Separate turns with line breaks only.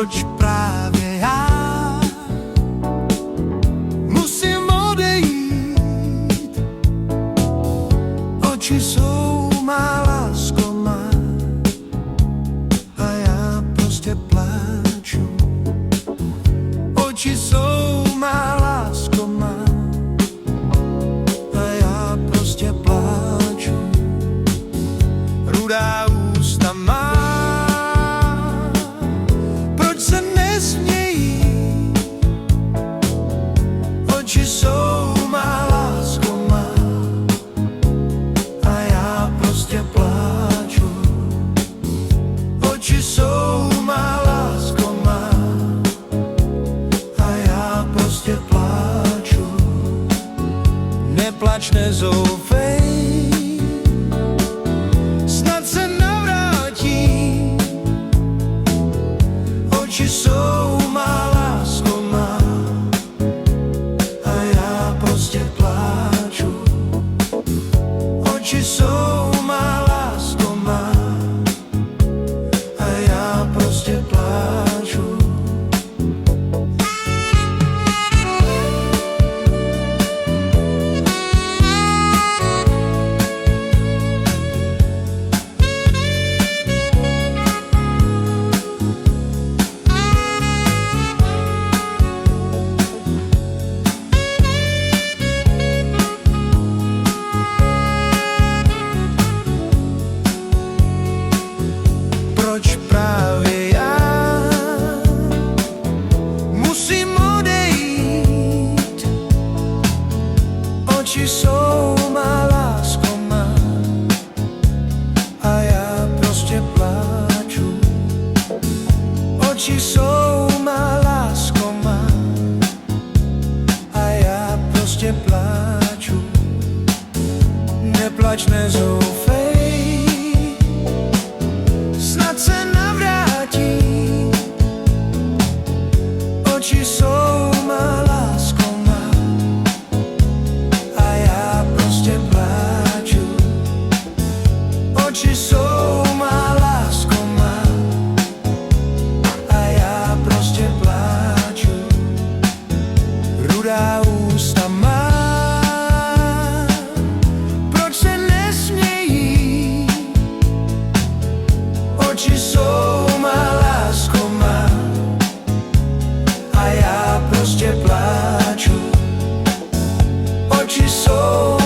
Proč právě já musím odejít? Oči jsou má, lásko má, a já prostě pláču. Oči jsou má, lásko má, a já prostě pláču. Rudá ústa má, proč se nesmějí? Oči jsou má, lásko má, a já prostě pláču. Oči jsou má, lásko má, a já prostě pláču. Neplač, nezoufej, snad se navrátí. Oči jsou má, lásko má, a já prostě pláču. Oči jsou má, lásko má, a já prostě pláču. Proč právě já musím odejít? Oči jsou má, lásko má, a já prostě pláču. Oči jsou má, lásko má, a já prostě pláču. Neplač, nezoufej, snad se navrátí. Oči jsou má, lásko má, a já prostě pláču. Oči jsou má, lásko má, a já prostě pláču. Rudá ústa má, proč se nesmějí? Oči jsou má, lásko má, a já prostě pláču. Oči jsou